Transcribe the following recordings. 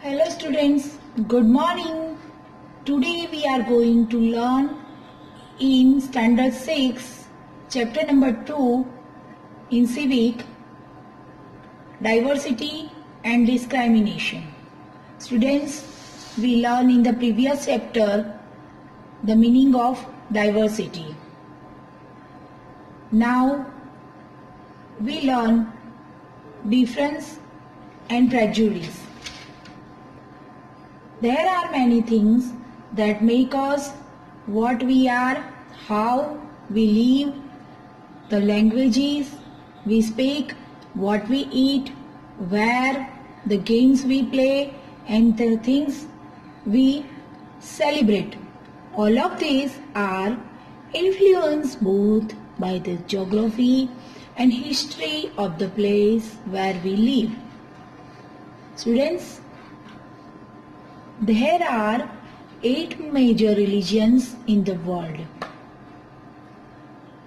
Hello students, good morning. Today we are going to learn in standard 6, chapter number 2 in civic, diversity and discrimination. Students, we learned in the previous chapter the meaning of diversity. Now we learn difference and prejudice. There are many things that make us what we are, how we live, the languages we speak, what we eat, where, the games we play, and the things we celebrate. All of these are influenced both by the geography and history of the place where we live. Students, there are 8 major religions in the world.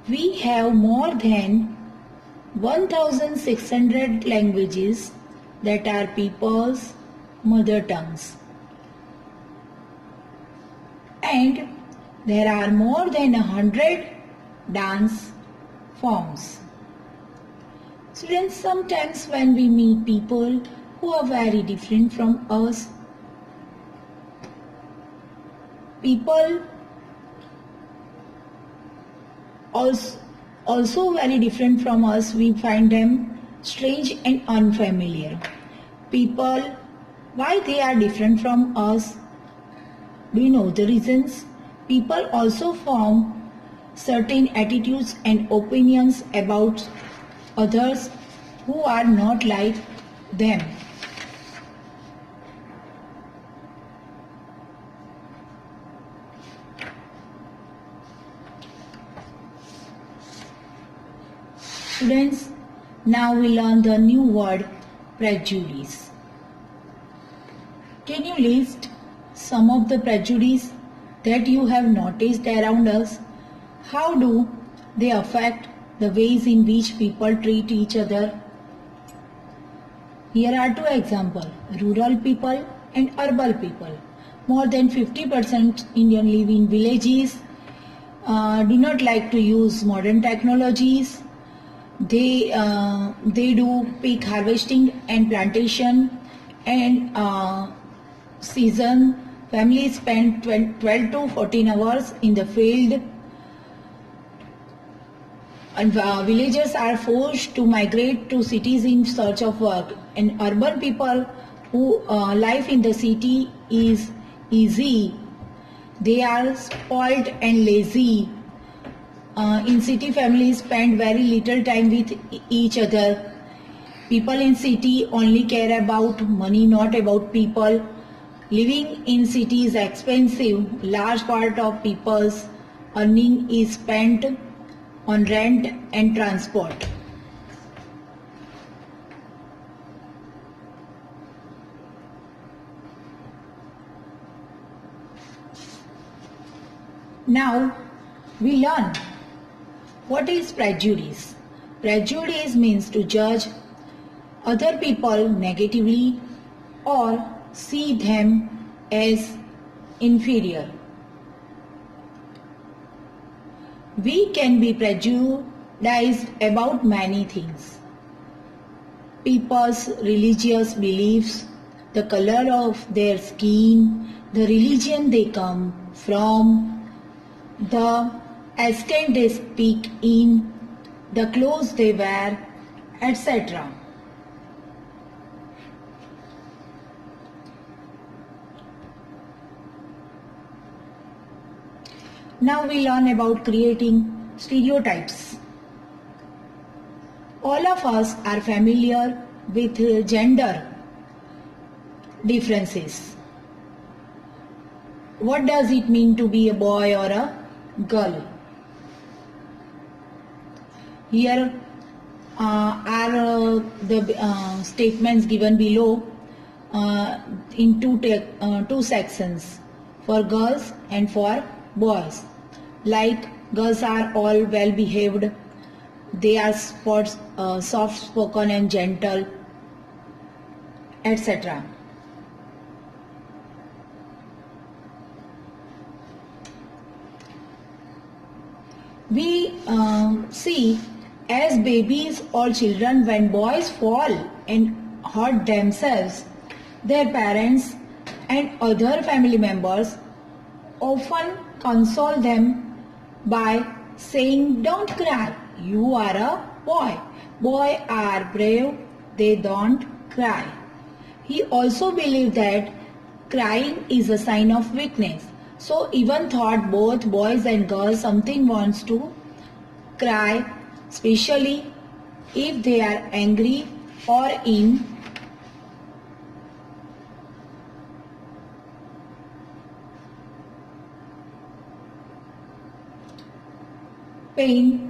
We have more than 1,600 languages that are people's mother tongues. And there are more than 100 dance forms. Students, sometimes when we meet people who are very different from us, people also very different from us, we find them strange and unfamiliar. People, why they are different from us? Do you know the reasons? People also form certain attitudes and opinions about others who are not like them. Students, now we learn the new word prejudice. Can you list some of the prejudice that you have noticed around us? How do they affect the ways in which people treat each other? Here are 2 examples, rural people and urban people. More than 50% Indian live in villages, do not like to use modern technologies. They do peak harvesting and plantation, and season families spend 12 to 14 hours in the field, and villagers are forced to migrate to cities in search of work, and urban people who life in the city is easy, they are spoiled and lazy. In city, families spend very little time with each other. People in city only care about money, not about people. Living in city is expensive. Large part of people's earning is spent on rent and transport. Now we learn what is prejudice. Prejudice means to judge other people negatively or see them as inferior. We can be prejudiced about many things. People's religious beliefs, the color of their skin, the religion they come from, the accent they speak in, the clothes they wear, etc. Now we learn about creating stereotypes. All of us are familiar with gender differences. What does it mean to be a boy or a girl? Here are the statements given below in two sections, for girls and for boys. Like, girls are all well behaved, they are soft spoken and gentle, etc. We see as babies or children, when boys fall and hurt themselves, their parents and other family members often console them by saying, "Don't cry, you are a boy. Boys are brave, they don't cry." He also believed that crying is a sign of weakness. So even thought both boys and girls something wants to cry, especially if they are angry or in pain.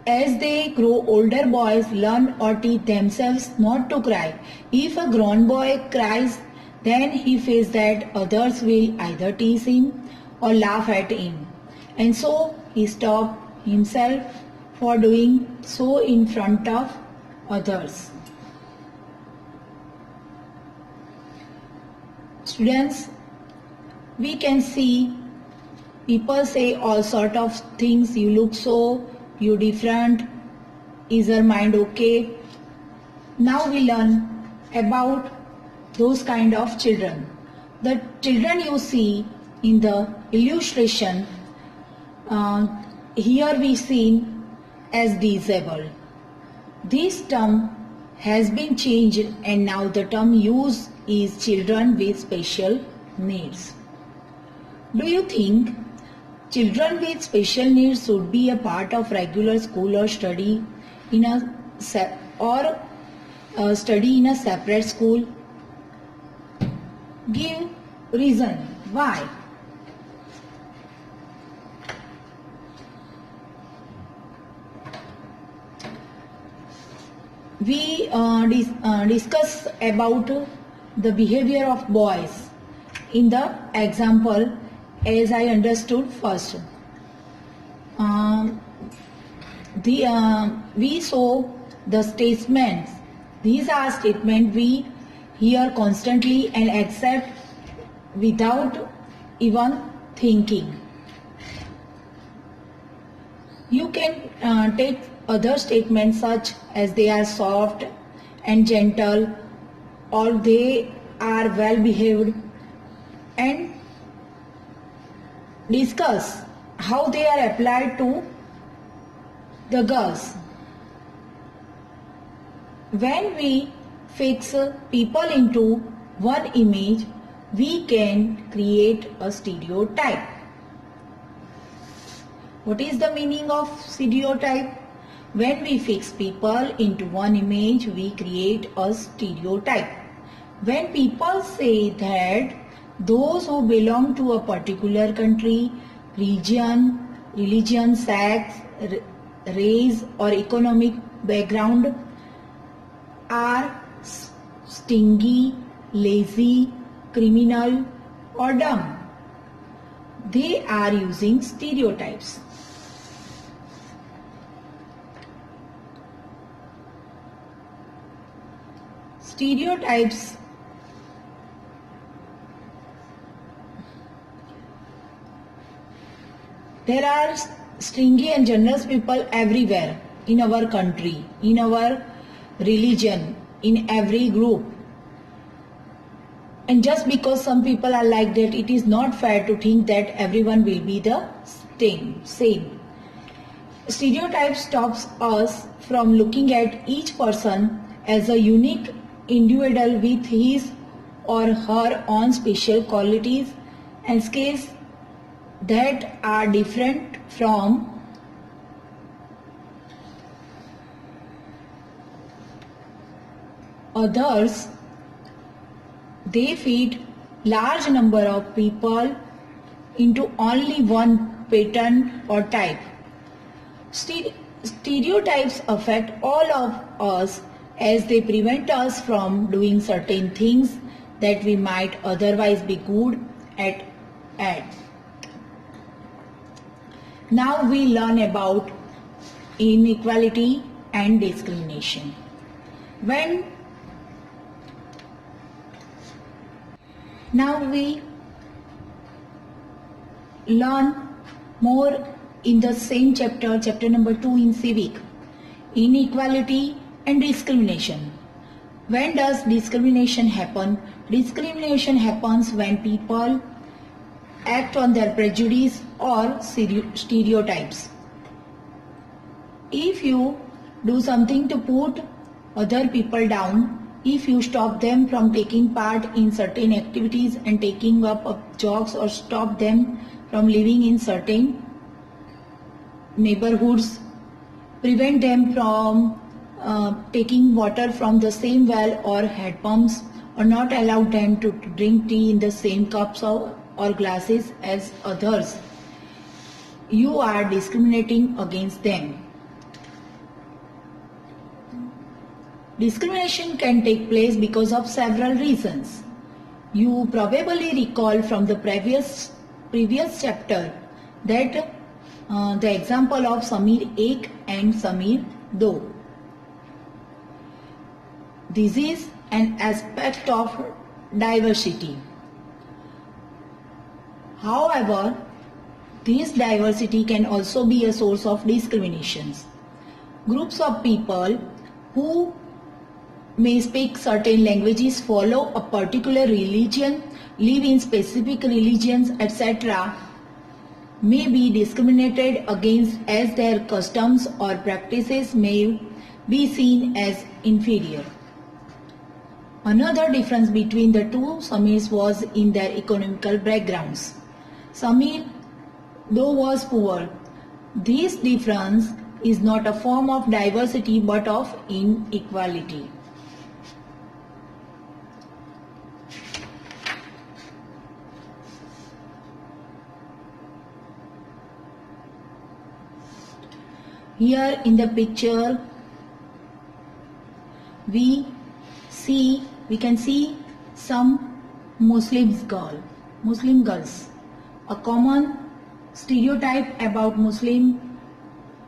As they grow older, boys learn or teach themselves not to cry. If a grown boy cries, then he feels that others will either tease him or laugh at him. And so he stops himself for doing so in front of others. Students, we can see people say all sort of things. You look so, you different, is your mind okay? Now we learn about those kind of children. The children you see in the illustration, here we seen as disabled. This term has been changed and now the term used is children with special needs. Do you think children with special needs should be a part of regular school or study in a study in a separate school? Give reason why. We discuss about the behavior of boys in the example as I understood first. We saw the statements. These are statements we hear constantly and accept without even thinking. You can take other statements such as they are soft and gentle or they are well behaved and discuss how they are applied to the girls. When we fix people into one image, we can create a stereotype. What is the meaning of stereotype? When we fix people into one image, we create a stereotype. When people say that those who belong to a particular country, religion, sex, race or economic background are stingy, lazy, criminal or dumb, they are using stereotypes. Stereotypes there are stingy and generous people everywhere in our country, in our religion, in every group. And just because some people are like that, it is not fair to think that everyone will be the same. Stereotype stops us from looking at each person as a unique individual with his or her own special qualities and skills that are different from others. They feed large number of people into only one pattern or type. Stereotypes affect all of us as they prevent us from doing certain things that we might otherwise be good at. Now we learn about inequality and discrimination. Now we learn more in the same chapter, chapter number 2 in civic, inequality and discrimination. When does discrimination happen? Discrimination happens when people act on their prejudice or stereotypes. If you do something to put other people down, if you stop them from taking part in certain activities and taking up jobs, or stop them from living in certain neighborhoods, prevent them from taking water from the same well or head pumps, or not allow them to drink tea in the same cups or glasses as others, you are discriminating against them. Discrimination can take place because of several reasons. You probably recall from the previous chapter that the example of Samir 1 and Samir 2. This is an aspect of diversity. However, this diversity can also be a source of discriminations. Groups of people who may speak certain languages, follow a particular religion, live in specific religions, etc., may be discriminated against as their customs or practices may be seen as inferior. Another difference between the two Samirs was in their economical backgrounds. Samir, though, was poor. This difference is not a form of diversity but of inequality. Here in the picture we can see some Muslim girls. A common stereotype about Muslim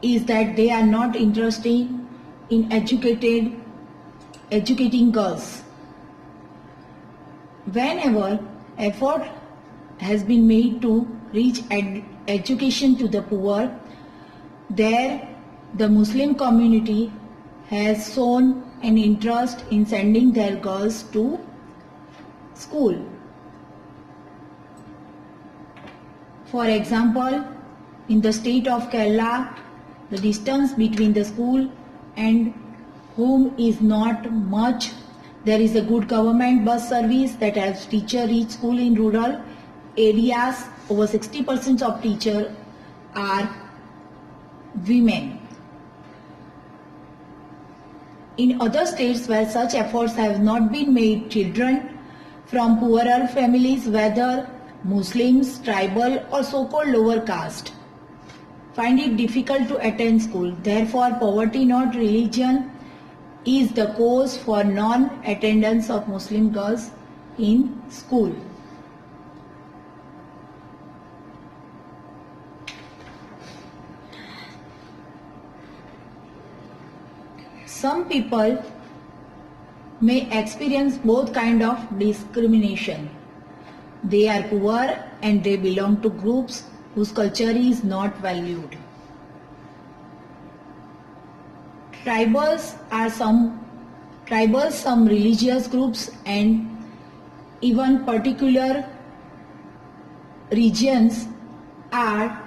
is that they are not interested in educating girls. Whenever effort has been made to reach education to the poor, there the Muslim community has shown an interest in sending their girls to school. For example, in the state of Kerala, the distance between the school and home is not much. There is a good government bus service that helps teachers reach school in rural areas. Over 60% of teachers are women. In other states where such efforts have not been made, children from poorer families, whether Muslims, tribal or so-called lower caste, find it difficult to attend school. Therefore, poverty, not religion, is the cause for non-attendance of Muslim girls in school. Some people may experience both kinds of discrimination. They are poor and they belong to groups whose culture is not valued. Tribals, some religious groups and even particular regions are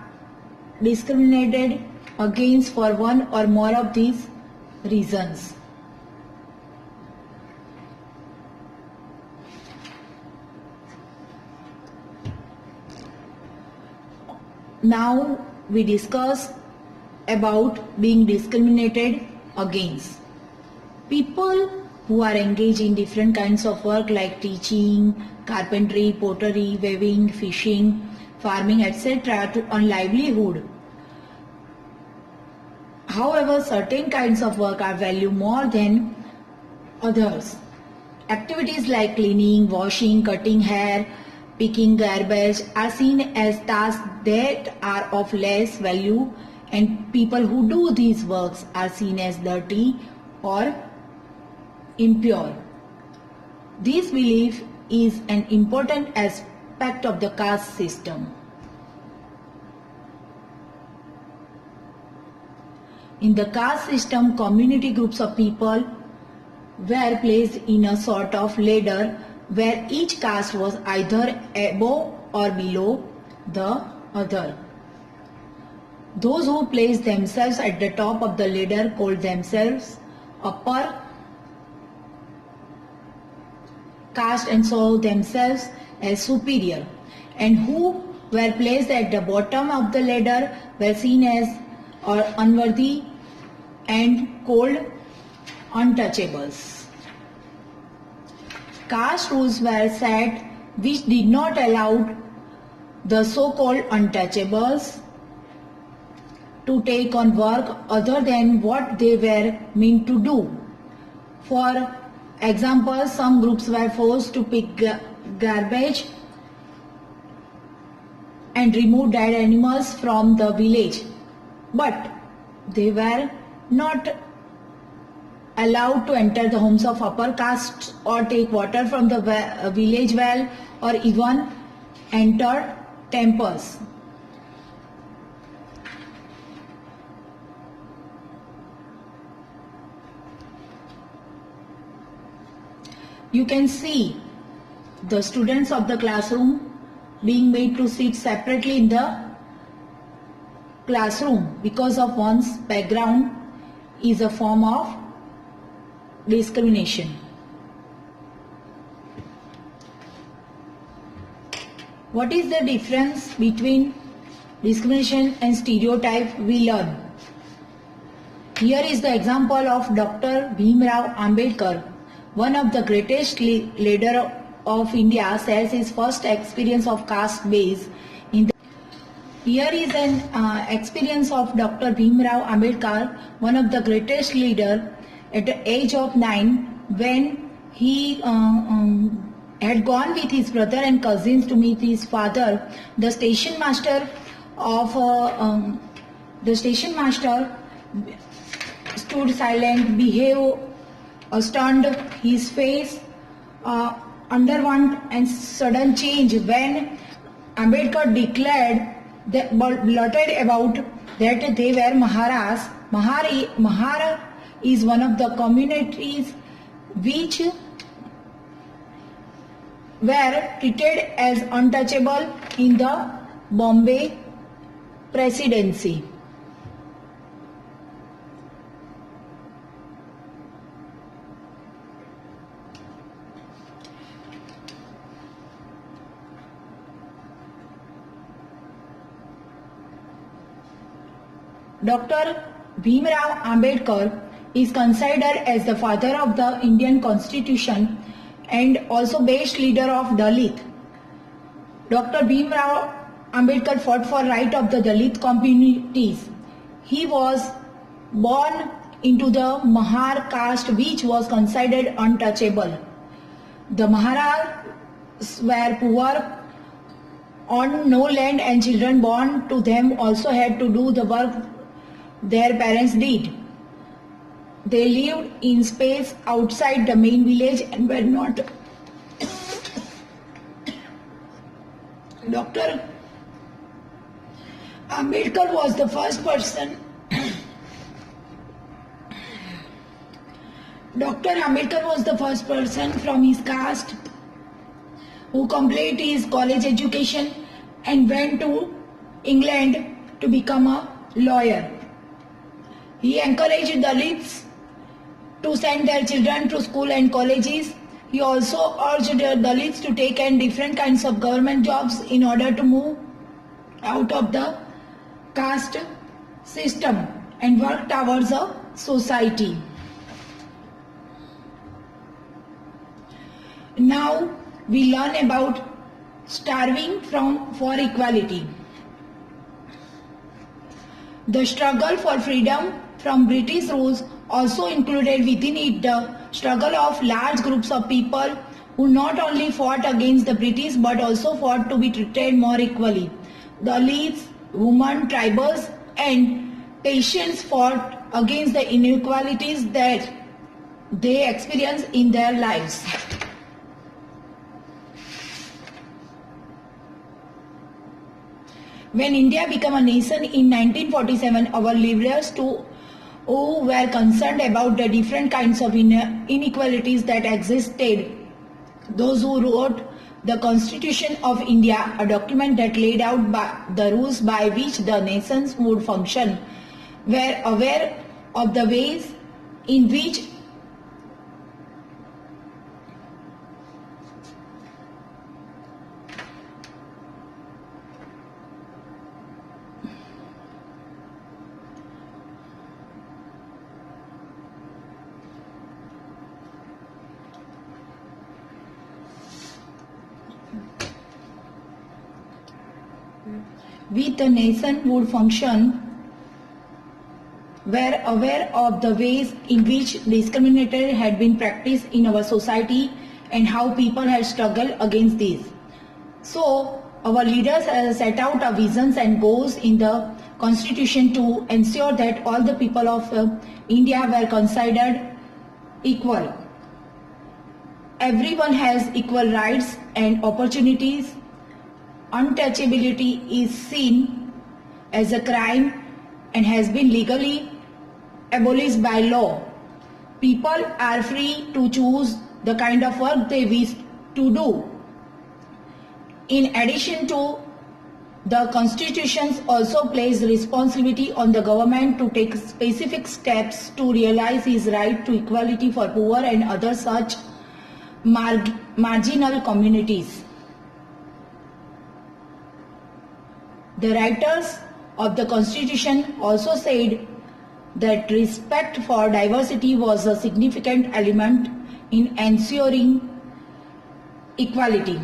discriminated against for one or more of these reasons. Now we discuss about being discriminated against. People who are engaged in different kinds of work like teaching, carpentry, pottery, weaving, fishing, farming, etc. to earn livelihood. However, certain kinds of work are valued more than others. Activities like cleaning, washing, cutting hair, picking garbage are seen as tasks that are of less value, and people who do these works are seen as dirty or impure. This belief is an important aspect of the caste system. In the caste system, community groups of people were placed in a sort of ladder where each caste was either above or below the other. Those who placed themselves at the top of the ladder called themselves upper caste and saw themselves as superior, and who were placed at the bottom of the ladder were seen as unworthy and called untouchables. Caste rules were set which did not allow the so-called untouchables to take on work other than what they were meant to do. For example, some groups were forced to pick garbage and remove dead animals from the village, but they were not allowed to enter the homes of upper castes or take water from the village well or even enter temples. You can see the students of the classroom being made to sit separately in the classroom because of one's background is a form of discrimination. What is the difference between discrimination and stereotype we learn? Here is the example of Dr. Bhimrao Ambedkar, one of the greatest leader of India, says his first experience of caste base in the. Here is an experience of Dr. Bhimrao Ambedkar, one of the greatest leader, at the age of 9, when he had gone with his brother and cousins to meet his father. The station master stood silent, behaved stunned, his face underwent a sudden change when Ambedkar declared that blurted about that they were Maharas. Mahara is one of the communities which were treated as untouchable in the Bombay Presidency. Dr. Bhimrao Ambedkar is considered as the father of the Indian Constitution and also best leader of Dalit. Dr. Bhimrao Ambedkar fought for right of the Dalit communities. He was born into the Mahar caste, which was considered untouchable. The Maharas were poor, on no land, and children born to them also had to do the work their parents did. They lived in space outside the main village and were not. Dr. Ambedkar was the first person. Dr. Ambedkar was the first person from his caste who completed his college education and went to England to become a lawyer. He encouraged Dalits to send their children to school and colleges. He also urged the Dalits to take on different kinds of government jobs in order to move out of the caste system and work towards a society. Now we learn about striving for equality. The struggle for freedom from British rules also included within it the struggle of large groups of people who not only fought against the British but also fought to be treated more equally. The elites, women, tribals and patients fought against the inequalities that they experienced in their lives. When India became a nation in 1947, our leaders who were concerned about the different kinds of inequalities that existed. Those who wrote the Constitution of India, a document that laid out the rules by which the nations would function, were aware of the ways in which the nation would function, were aware of the ways in which discrimination had been practiced in our society and how people had struggled against these. So, our leaders set out our visions and goals in the Constitution to ensure that all the people of India were considered equal. Everyone has equal rights and opportunities. Untouchability is seen as a crime and has been legally abolished by law. People are free to choose the kind of work they wish to do. In addition to, the Constitution also places responsibility on the government to take specific steps to realize his right to equality for poor and other such marginal communities. The writers of the Constitution also said that respect for diversity was a significant element in ensuring equality.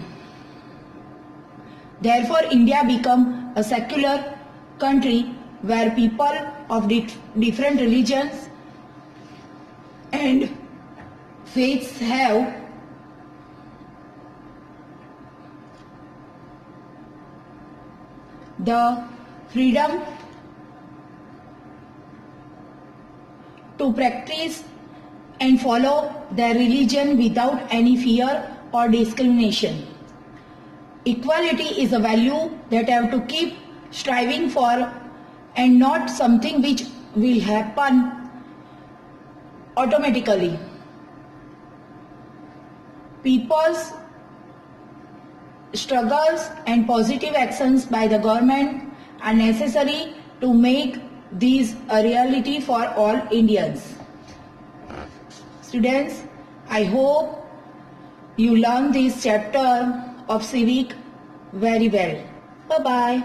Therefore, India became a secular country where people of different religions and faiths have the freedom to practice and follow their religion without any fear or discrimination. Equality is a value that I have to keep striving for and not something which will happen automatically. People's struggles and positive actions by the government are necessary to make these a reality for all Indians. Students, I hope you learn this chapter of civic very well. Bye-bye.